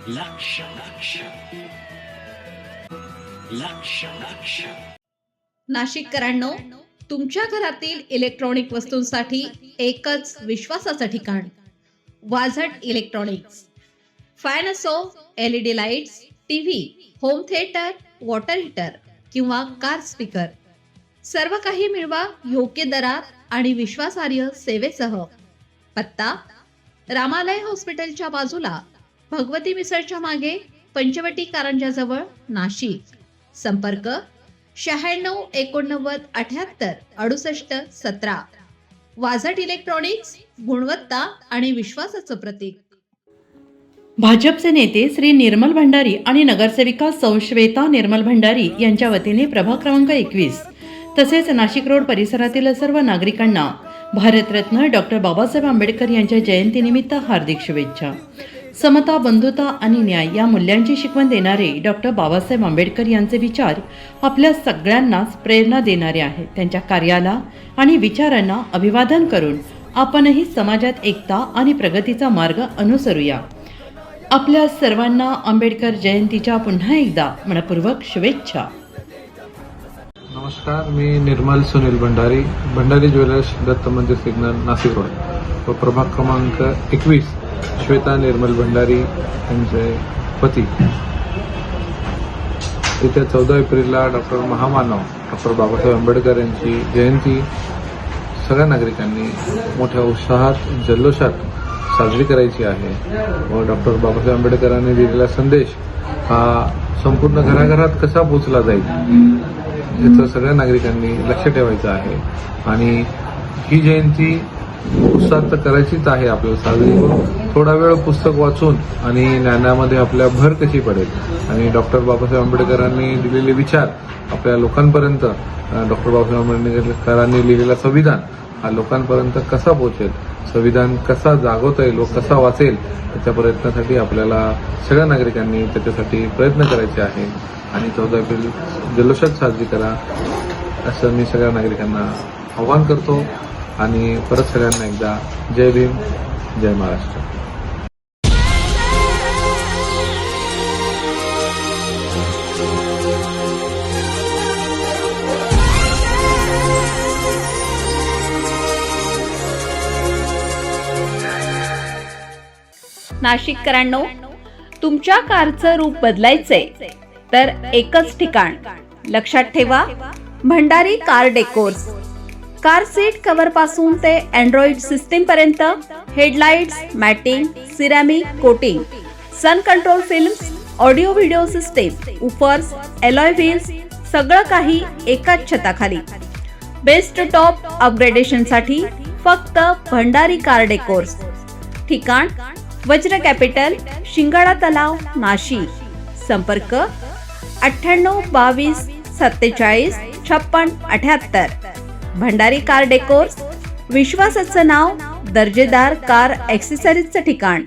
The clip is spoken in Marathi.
लक्ष लक्ष लक्ष लक्ष नाशिककरांनो, तुमच्या घरातील इलेक्ट्रॉनिक वस्तूंसाठी एकच विश्वासाचं ठिकाण वाझट इलेक्ट्रॉनिक्स. फॅन असो, LED lights, TV, home theatre, water heater किंवा कार स्पीकर, सर्व काही मिळवा योग्य दरात आणि विश्वासार्ह सेवेसह. पत्ता: रामालय हॉस्पिटलच्या बाजूला, भगवती मिसळच्या मागे, पंचवटी कारंजाजवळ, नाशिक. संपर्क: 96 89 78 68 17. वाझट इलेक्ट्रॉनिक्स, गुणवत्ता आणि विश्वासाचं प्रतीक. भाजपचे नेते श्री निर्मल भंडारी आणि नगरसेविका सौ श्वेता निर्मल भंडारी यांच्या वतीने प्रभाग क्रमांक 21 तसेच नाशिक रोड परिसरातील सर्व नागरिकांना भारतरत्न डॉक्टर बाबासाहेब आंबेडकर यांच्या जयंतीनिमित्त हार्दिक शुभेच्छा. समता, बंधुता आणि न्याय या मूल्यांची शिकवण देणारे डॉक्टर बाबासाहेब आंबेडकर यांचे विचार आपल्या सगळ्यांनाच प्रेरणा देणारे आहेत. त्यांच्या कार्याला आणि विचारांना अभिवादन करून आपणही समाजात एकता आणि प्रगतीचा मार्ग अनुसरूया. आपल्या सर्वांना आंबेडकर जयंतीच्या पुन्हा एकदा मनपूर्वक शुभेच्छा. नमस्कार, मी निर्मल सुनील भंडारी, भंडारी ज्वेलर्स, दत्त मंदिर सिग्नल, नाशिक रोड व प्रभाग क्रमांक 21 श्वेता निर्मल भंडारी यांचे पती. येत्या 14 एप्रिलला डॉक्टर महामानव डॉक्टर बाबासाहेब आंबेडकर यांची जयंती सगळ्या नागरिकांनी मोठ्या उत्साहात, जल्लोषात साजरी करायची आहे व डॉक्टर बाबासाहेब आंबेडकरांनी दिलेला संदेश हा संपूर्ण घराघरात कसा पोचला जाईल याचं सगळ्या नागरिकांनी लक्ष ठेवायचं आहे. आणि ही जयंती उत्साहात तर करायचीच आहे आपल्याला साजरी करून. थोडा वेळ पुस्तक वाचून आणि ज्ञानामध्ये आपल्या भर कशी पडेल आणि डॉक्टर बाबासाहेब आंबेडकरांनी दिलेले विचार आपल्या लोकांपर्यंत, डॉक्टर बाबासाहेब आंबेडकरांनी लिहिलेला संविधान हा लोकांपर्यंत कसा पोहोचेल, संविधान कसा जागवता येईल व कसा वाचेल याच्या प्रयत्नासाठी आपल्याला सगळ्या नागरिकांनी त्याच्यासाठी प्रयत्न करायचे आहे. आणि 14 एप्रिल जल्लोषात साजरी करा असं मी सगळ्या नागरिकांना आवाहन करतो. आणि परत सगळ्यांना एकदा जय भीम, जय महाराष्ट्र. नाशिककरांनो, तुमच्या कारचं रूप बदलायचंय तर एकच ठिकाण. लक्षात ठेवा, Bhandari car decors. Car seat cover पासून ते अँड्रॉइड सिस्टीम पर्यंत, headlights, matting, ceramic coating, sun control films, audio video system, woofers, alloy wheels, सगळं काही एकाच छताखाली. बेस्ट टॉप अपग्रेडेशनसाठी फक्त भंडारी कार डेकोर्स. ठिकाण: वज्र कॅपिटल, शिंगाडा तलाव, नाशिक. संपर्क: 98 22 47 56 78. भंडारी कार डेकोर्स, विश्वासाचं नाव, दर्जेदार कार ॲक्सेसरीजचं ठिकाण.